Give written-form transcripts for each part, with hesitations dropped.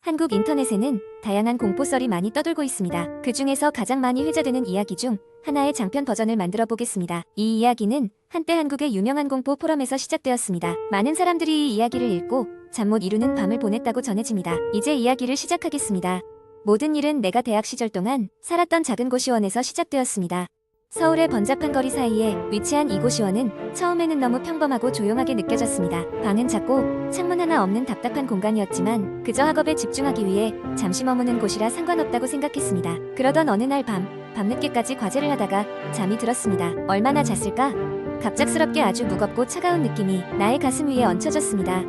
한국 인터넷에는 다양한 공포썰이 많이 떠돌고 있습니다. 그 중에서 가장 많이 회자되는 이야기 중 하나의 장편 버전을 만들어 보겠습니다. 이 이야기는 한때 한국의 유명한 공포 포럼에서 시작되었습니다. 많은 사람들이 이 이야기를 읽고 잠 못 이루는 밤을 보냈다고 전해집니다. 이제 이야기를 시작하겠습니다. 모든 일은 내가 대학 시절 동안 살았던 작은 고시원에서 시작되었습니다. 서울의 번잡한 거리 사이에 위치한 이 고시원은 처음에는 너무 평범하고 조용하게 느껴졌습니다. 방은 작고 창문 하나 없는 답답한 공간이었지만 그저 학업에 집중하기 위해 잠시 머무는 곳이라 상관없다고 생각했습니다. 그러던 어느 날 밤늦게까지 과제를 하다가 잠이 들었습니다. 얼마나 잤을까? 갑작스럽게 아주 무겁고 차가운 느낌이 나의 가슴 위에 얹혀졌습니다.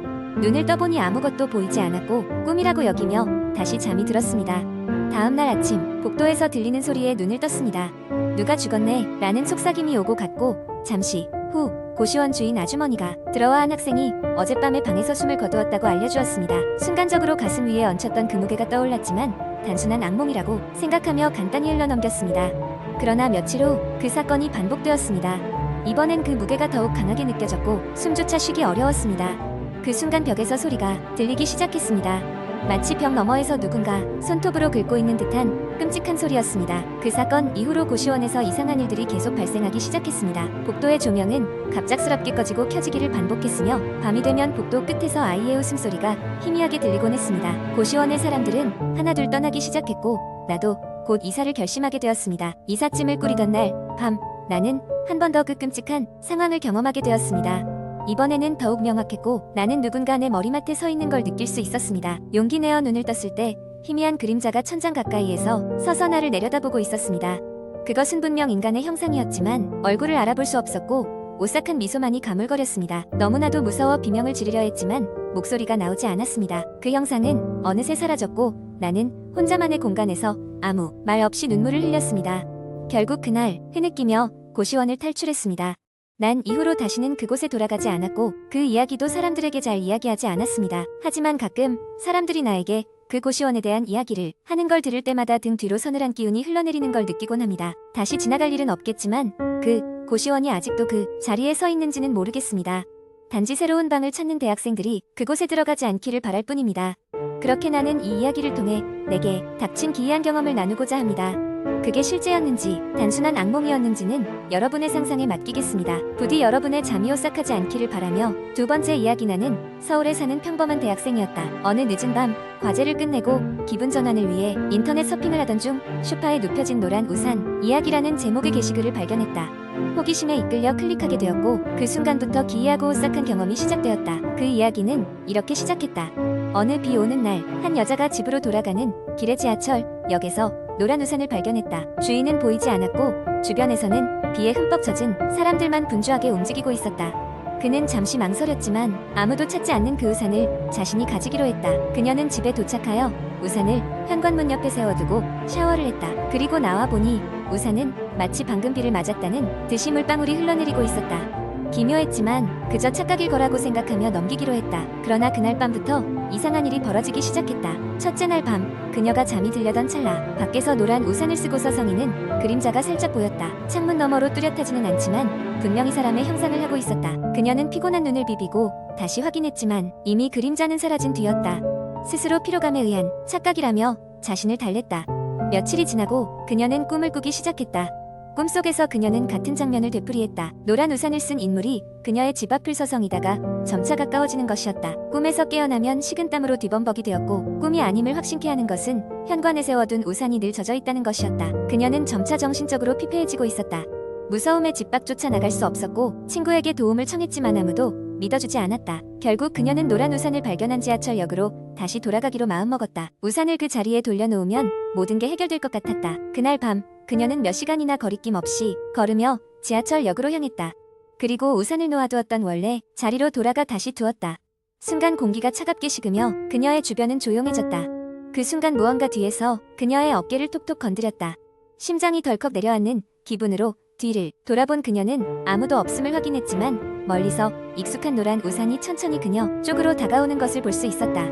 눈을 떠보니 아무것도 보이지 않았고 꿈이라고 여기며 다시 잠이 들었습니다. 다음날 아침 복도에서 들리는 소리에 눈을 떴습니다. 누가 죽었네 라는 속삭임이 오고 갔고 잠시 후 고시원 주인 아주머니가 들어와 한 학생이 어젯밤에 방에서 숨을 거두었다고 알려주었습니다. 순간적으로 가슴 위에 얹혔던 그 무게가 떠올랐지만 단순한 악몽이라고 생각하며 간단히 흘러넘겼습니다. 그러나 며칠 후 그 사건이 반복되었습니다. 이번엔 그 무게가 더욱 강하게 느껴졌고 숨조차 쉬기 어려웠습니다. 그 순간 벽에서 소리가 들리기 시작했습니다. 마치 벽 너머에서 누군가 손톱으로 긁고 있는 듯한 끔찍한 소리였습니다. 그 사건 이후로 고시원에서 이상한 일들이 계속 발생하기 시작했습니다. 복도의 조명은 갑작스럽게 꺼지고 켜지기를 반복했으며 밤이 되면 복도 끝에서 아이의 웃음소리가 희미하게 들리곤 했습니다. 고시원의 사람들은 하나둘 떠나기 시작했고 나도 곧 이사를 결심하게 되었습니다. 이삿짐을 꾸리던 날 밤 나는 한 번 더 그 끔찍한 상황을 경험하게 되었습니다. 이번에는 더욱 명확했고 나는 누군가 내 머리맡에 서 있는 걸 느낄 수 있었습니다. 용기 내어 눈을 떴을 때 희미한 그림자가 천장 가까이에서 서서 나를 내려다보고 있었습니다. 그것은 분명 인간의 형상이었지만 얼굴을 알아볼 수 없었고 오싹한 미소만이 가물거렸습니다. 너무나도 무서워 비명을 지르려 했지만 목소리가 나오지 않았습니다. 그 형상은 어느새 사라졌고 나는 혼자만의 공간에서 아무 말 없이 눈물을 흘렸습니다. 결국 그날 흐느끼며 고시원을 탈출했습니다. 난 이후로 다시는 그곳에 돌아가지 않았고 그 이야기도 사람들에게 잘 이야기하지 않았습니다. 하지만 가끔 사람들이 나에게 그 고시원에 대한 이야기를 하는 걸 들을 때마다 등 뒤로 서늘한 기운이 흘러내리는 걸 느끼곤 합니다. 다시 지나갈 일은 없겠지만 그 고시원이 아직도 그 자리에 서 있는지는 모르겠습니다. 단지 새로운 방을 찾는 대학생들이 그곳에 들어가지 않기를 바랄 뿐입니다. 그렇게 나는 이 이야기를 통해 내게 닥친 기이한 경험을 나누고자 합니다. 그게 실제였는지 단순한 악몽이었는지는 여러분의 상상에 맡기겠습니다. 부디 여러분의 잠이 오싹하지 않기를 바라며 두 번째 이야기 나는 서울에 사는 평범한 대학생이었다. 어느 늦은 밤 과제를 끝내고 기분 전환을 위해 인터넷 서핑을 하던 중 소파에 눕혀진 노란 우산 이야기라는 제목의 게시글을 발견했다. 호기심에 이끌려 클릭하게 되었고 그 순간부터 기이하고 오싹한 경험이 시작되었다. 그 이야기는 이렇게 시작했다. 어느 비 오는 날 한 여자가 집으로 돌아가는 길의 지하철역에서 노란 우산을 발견했다. 주인은 보이지 않았고 주변에서는 비에 흠뻑 젖은 사람들만 분주하게 움직이고 있었다. 그는 잠시 망설였지만 아무도 찾지 않는 그 우산을 자신이 가지기로 했다. 그녀는 집에 도착하여 우산을 현관문 옆에 세워두고 샤워를 했다. 그리고 나와 보니 우산은 마치 방금 비를 맞았다는 듯이 물방울이 흘러내리고 있었다. 기묘했지만 그저 착각일 거라고 생각하며 넘기기로 했다. 그러나 그날 밤부터 이상한 일이 벌어지기 시작했다. 첫째 날 밤 그녀가 잠이 들려던 찰나 밖에서 노란 우산을 쓰고 서성이는 그림자가 살짝 보였다. 창문 너머로 뚜렷하지는 않지만 분명히 사람의 형상을 하고 있었다. 그녀는 피곤한 눈을 비비고 다시 확인했지만 이미 그림자는 사라진 뒤였다. 스스로 피로감에 의한 착각이라며 자신을 달랬다. 며칠이 지나고 그녀는 꿈을 꾸기 시작했다. 꿈속에서 그녀는 같은 장면을 되풀이했다. 노란 우산을 쓴 인물이 그녀의 집 앞을 서성이다가 점차 가까워지는 것이었다. 꿈에서 깨어나면 식은땀으로 뒤범벅이 되었고 꿈이 아님을 확신케 하는 것은 현관에 세워둔 우산이 늘 젖어있다는 것이었다. 그녀는 점차 정신적으로 피폐해지고 있었다. 무서움에 집 밖 쫓아 나갈 수 없었고 친구에게 도움을 청했지만 아무도 믿어주지 않았다. 결국 그녀는 노란 우산을 발견한 지하철역으로 다시 돌아가기로 마음먹었다. 우산을 그 자리에 돌려놓으면 모든 게 해결될 것 같았다. 그날 밤 그녀는 몇 시간이나 거리낌 없이 걸으며 지하철역으로 향했다. 그리고 우산을 놓아두었던 원래 자리로 돌아가 다시 두었다. 순간 공기가 차갑게 식으며 그녀의 주변은 조용해졌다. 그 순간 무언가 뒤에서 그녀의 어깨를 톡톡 건드렸다. 심장이 덜컥 내려앉는 기분으로 뒤를 돌아본 그녀는 아무도 없음을 확인했지만 멀리서 익숙한 노란 우산이 천천히 그녀 쪽으로 다가오는 것을 볼 수 있었다.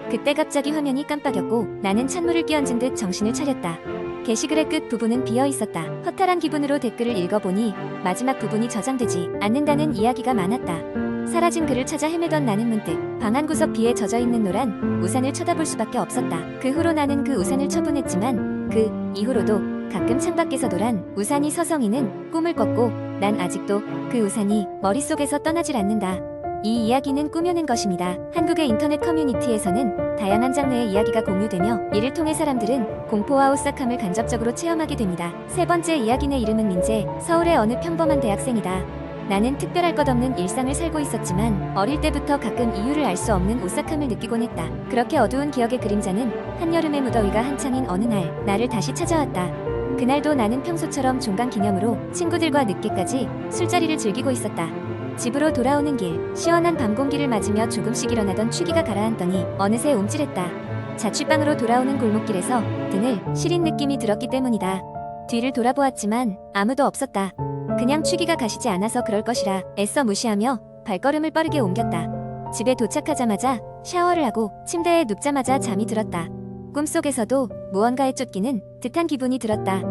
그때 갑자기 화면이 깜빡였고 나는 찬물을 끼얹은 듯 정신을 차렸다. 게시글의 끝 부분은 비어 있었다. 허탈한 기분으로 댓글을 읽어보니 마지막 부분이 저장되지 않는다는 이야기가 많았다. 사라진 그를 찾아 헤매던 나는 문득 방 한 구석 비에 젖어있는 노란 우산을 쳐다볼 수밖에 없었다. 그 후로 나는 그 우산을 처분했지만 그 이후로도 가끔 창밖에서 노란 우산이 서성이는 꿈을 꿨고 난 아직도 그 우산이 머릿속에서 떠나질 않는다. 이 이야기는 꾸며낸 것입니다. 한국의 인터넷 커뮤니티에서는 다양한 장르의 이야기가 공유되며 이를 통해 사람들은 공포와 오싹함을 간접적으로 체험하게 됩니다. 세 번째 이야기의 이름은 민재, 서울의 어느 평범한 대학생이다. 나는 특별할 것 없는 일상을 살고 있었지만 어릴 때부터 가끔 이유를 알 수 없는 오싹함을 느끼곤 했다. 그렇게 어두운 기억의 그림자는 한여름의 무더위가 한창인 어느 날 나를 다시 찾아왔다. 그날도 나는 평소처럼 종강 기념으로 친구들과 늦게까지 술자리를 즐기고 있었다. 집으로 돌아오는 길, 시원한 밤 공기를 맞으며 조금씩 일어나던 취기가 가라앉더니 어느새 움찔했다. 자취방으로 돌아오는 골목길에서 등을 시린 느낌이 들었기 때문이다. 뒤를 돌아보았지만 아무도 없었다. 그냥 취기가 가시지 않아서 그럴 것이라 애써 무시하며 발걸음을 빠르게 옮겼다. 집에 도착하자마자 샤워를 하고 침대에 눕자마자 잠이 들었다. 꿈속에서도 무언가에 쫓기는 듯한 기분이 들었다.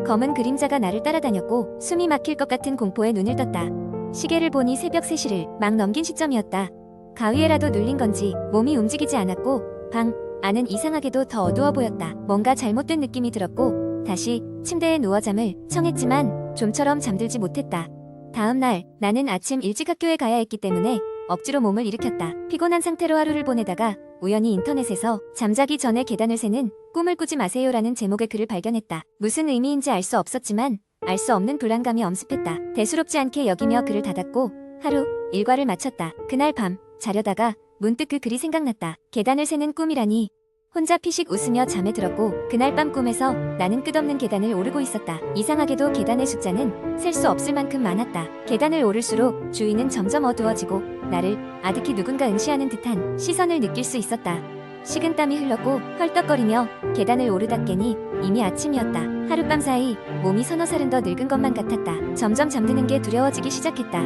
검은 그림자가 나를 따라다녔고 숨이 막힐 것 같은 공포에 눈을 떴다. 시계를 보니 새벽 3시를 막 넘긴 시점이었다. 가위에라도 눌린 건지 몸이 움직이지 않았고 방 안은 이상하게도 더 어두워 보였다. 뭔가 잘못된 느낌이 들었고 다시 침대에 누워 잠을 청했지만 좀처럼 잠들지 못했다. 다음 날 나는 아침 일찍 학교에 가야 했기 때문에 억지로 몸을 일으켰다. 피곤한 상태로 하루를 보내다가 우연히 인터넷에서 잠자기 전에 계단을 새는 꿈을 꾸지 마세요라는 제목의 글을 발견했다. 무슨 의미인지 알 수 없었지만 알 수 없는 불안감이 엄습했다. 대수롭지 않게 여기며 글을 닫았고 하루 일과를 마쳤다. 그날 밤 자려다가 문득 그 글이 생각났다. 계단을 새는 꿈이라니. 혼자 피식 웃으며 잠에 들었고 그날 밤 꿈에서 나는 끝없는 계단을 오르고 있었다. 이상하게도 계단의 숫자는 셀 수 없을 만큼 많았다. 계단을 오를수록 주위는 점점 어두워지고 나를 아득히 누군가 응시하는 듯한 시선을 느낄 수 있었다. 식은땀이 흘렀고 헐떡거리며 계단을 오르다 깨니 이미 아침이었다. 하룻밤 사이 몸이 서너 살은 더 늙은 것만 같았다. 점점 잠드는 게 두려워지기 시작했다.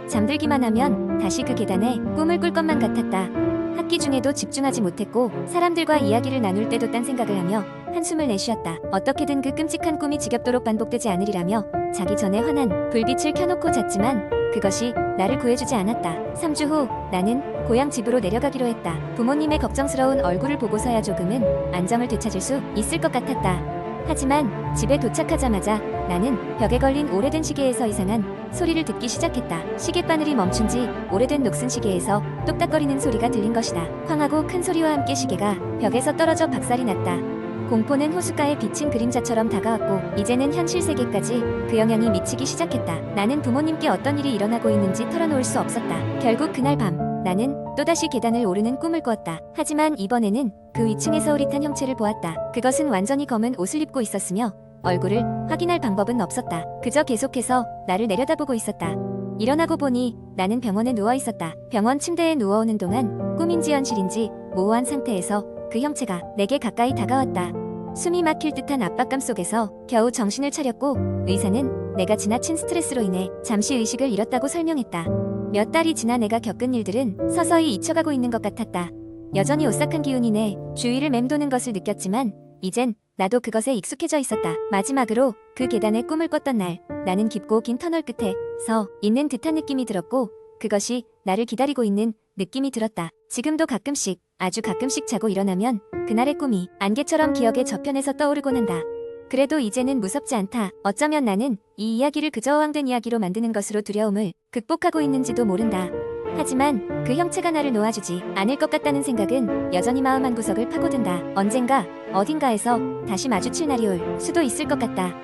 잠들기만 하면 다시 그 계단에 꿈을 꿀 것만 같았다. 학기 중에도 집중하지 못했고 사람들과 이야기를 나눌 때도 딴 생각을 하며 한숨을 내쉬었다. 어떻게든 그 끔찍한 꿈이 지겹도록 반복되지 않으리라며 자기 전에 환한 불빛을 켜놓고 잤지만 그것이 나를 구해주지 않았다. 3주 후 나는 고향 집으로 내려가기로 했다. 부모님의 걱정스러운 얼굴을 보고서야 조금은 안정을 되찾을 수 있을 것 같았다. 하지만 집에 도착하자마자 나는 벽에 걸린 오래된 시계에서 이상한 소리를 듣기 시작했다. 시계바늘이 멈춘 지 오래된 녹슨 시계에서 똑딱거리는 소리가 들린 것이다. 황하고 큰 소리와 함께 시계가 벽에서 떨어져 박살이 났다. 공포는 호숫가에 비친 그림자처럼 다가왔고 이제는 현실 세계까지 그 영향이 미치기 시작했다. 나는 부모님께 어떤 일이 일어나고 있는지 털어놓을 수 없었다. 결국 그날 밤 나는 또다시 계단을 오르는 꿈을 꾸었다. 하지만 이번에는 그 위층에서 흐릿한 형체를 보았다. 그것은 완전히 검은 옷을 입고 있었으며 얼굴을 확인할 방법은 없었다. 그저 계속해서 나를 내려다보고 있었다. 일어나고 보니 나는 병원에 누워 있었다. 병원 침대에 누워오는 동안 꿈인지 현실인지 모호한 상태에서 그 형체가 내게 가까이 다가왔다. 숨이 막힐 듯한 압박감 속에서 겨우 정신을 차렸고 의사는 내가 지나친 스트레스로 인해 잠시 의식을 잃었다고 설명했다. 몇 달이 지나 내가 겪은 일들은 서서히 잊혀가고 있는 것 같았다. 여전히 오싹한 기운이 내 주위를 맴도는 것을 느꼈지만 이젠 나도 그것에 익숙해져 있었다. 마지막으로 그 계단에 꿈을 꿨던 날 나는 깊고 긴 터널 끝에 서 있는 듯한 느낌이 들었고 그것이 나를 기다리고 있는 느낌이 들었다. 지금도 가끔씩 아주 가끔씩 자고 일어나면 그날의 꿈이 안개처럼 기억의 저편에서 떠오르곤 한다. 그래도 이제는 무섭지 않다. 어쩌면 나는 이 이야기를 그저 어항된 이야기로 만드는 것으로 두려움을 극복하고 있는지도 모른다. 하지만 그 형체가 나를 놓아주지 않을 것 같다는 생각은 여전히 마음 한구석을 파고든다. 언젠가 어딘가에서 다시 마주칠 날이 올 수도 있을 것 같다.